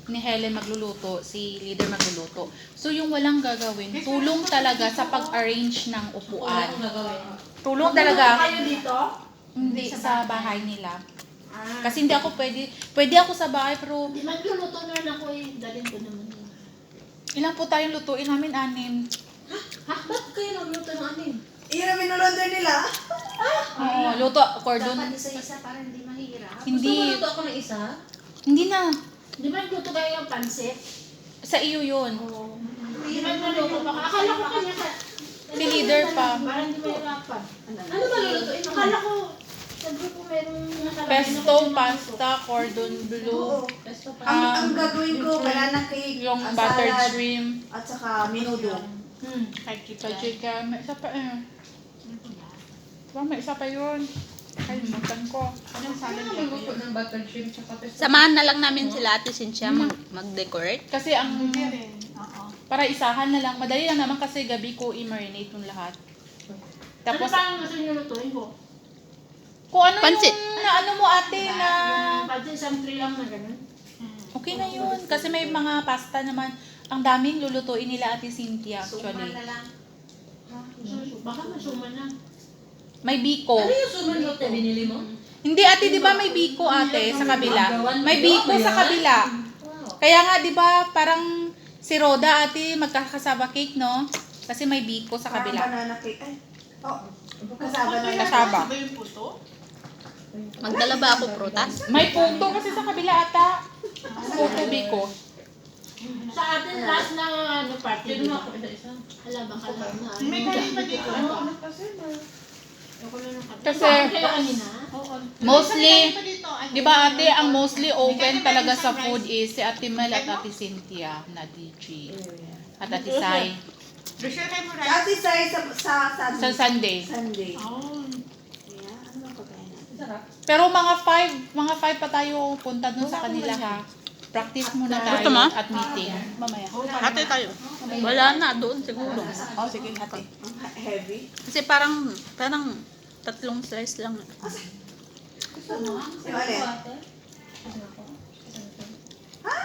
ni Helen magluluto, si leader magluluto. So yung walang gagawin, tulong talaga sa pag-arrange ng upuan. Tulong talaga. Kayo dito? Hindi, sa bahay nila. Kasi hindi ako pwede ako sa bahay pero Di magluluto na lang ako eh. Dalhin ko naman. ilang po tayong lutuin namin, 6. Ha? Ba't kayo nagluto ng amin? Iyon ang minulonder nila. Oo, luto cordon. Dapat isa-isa para hindi mahirap. Hindi. Gusto mo luto ako ng isa? Hindi na. Di ba nagluto kayo ng pansit? Sa iyo yun. Oo. Di ba nagluto pa? Akala ko kanya ka. Si leader pa. Parang di mahirapan. Ano ba lulutuin? Akala ko sa grupo merong nakalagay Pesto, pasta, cordon bleu, Oo. Pesto pa. Ang gagawin ko, banana cake, yung ang buttered salad, shrimp, at saka menudo. kajika, may isa pa eh. Diba, may isa pa yun. Kalimutan ko. Anong salad Ano yun? magluto ng buttered shrimp tsaka pesto? Samahan na lang namin sila Ate Cynthia mag-decorate. Kasi ang para isahan na lang. Madali lang naman kasi gabi ko i-marinate yung lahat. Tapos, Tapos, ano pa gusto nyo lutuin ko? kung ano Pansit. yung na ano mo ate na Pati isang tray lang na ganun. okay na yun. Kasi may mga pasta naman. Ang daming lulutuin nila Ate Cynthia Suman actually. na lang. Baka masuman na. May biko. Ano yung suman mo te binili mo? Hindi ate, di ba may biko ate sa kabila? May biko sa kabila. Kaya nga di ba parang si Roda ate magkakasaba cake no? Kasi may biko sa Parang kabila. banana cake. Ay, kasama na yan. Kasaba. Magdala ba ako prutas? May puto kasi sa kabila ata. Puto biko. Sa atin last na ano party. Sino ako isa-isa? Hala, baka lang na. May kanina dito. Kasi Kayo kanina? mostly, di ba ate, ang mostly open talaga sa food is si Ate Mel at Ate Cynthia na DJ. At Ate Sai. Sa Ate Sai, Sa Sunday. Sunday. Yeah, ano ang pagkain natin? Pero mga 5 pa tayo punta dun sa kanila ha. Practice muna tayo Gusto mo? at meeting. Mamaya. Ate tayo. Wala na doon siguro. Oh, sige ate. Ang heavy. Kasi parang 3 slice lang. Gusto mo? Yung alin? Ha?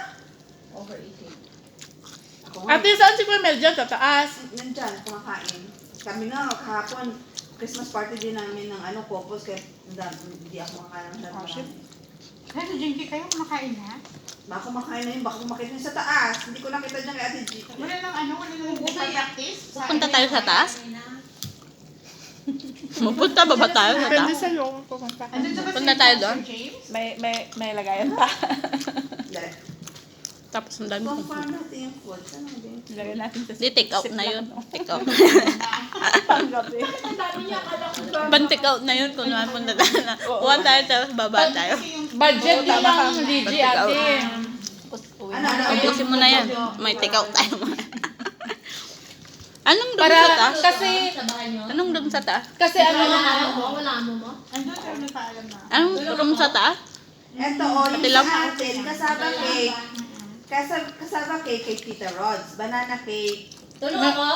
Ako nga. Ate, saan si Kuya Mel dyan? Sa taas. Nandyan, kumakain. Kami nga, kahapon, Christmas party din namin ng Copos, kaya hindi ako makakain ng lahat. Hello, Jinky, kayo kumakain na? Baka kumakain na yun, baka kumakita yun sa taas. Hindi ko nakita dyan kay Ate G. Wala lang practice? Punta tayo sa taas? Mapunta ba tayo sa taas? sa'yo kung pumunta. Andun sa Punta tayo doon? James? May lagayan pa. Dali. Tapos ang dami Kung kong paano natin yung food, saan ang din? Lagyan natin sa Di, take out na yun. Take out. panggabi. Ang dami niya, akala ko Pan-take out na yun kung napunta tayo na. Kuha tayo tapos baba tayo. Budget din ang DJ Take out. ate. Tapusin mo na yan. May take out tayo. Anong doon Para sa taas? kasi sa bahay niyo. Anong doon sa taas? Wala amo mo? Wala amo mo? Andun pero nagpaalam na. Anong room sa taas? Eto, yung Patilaw. sa atin, kasama cake. Kasama cake kay Tita Rods. Banana cake, Tulong ako?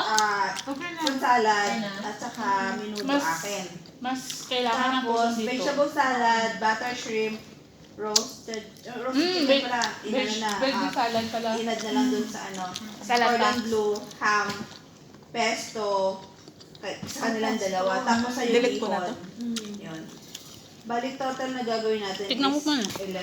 Okay na. fruit salad, at saka menudo Mas- akin. mas kailangan ng Tapos, tulong dito. vegetable salad, butter shrimp, roasted chicken pala. Inano na, Veggie salad pala. inad na lang dun sa Salad pa. cordon bleu, ham, pesto, sa kanilang dalawa. Tapos sa Delete ko na to. Yun. Balik total na gagawin natin Tignan mo is muna. 11.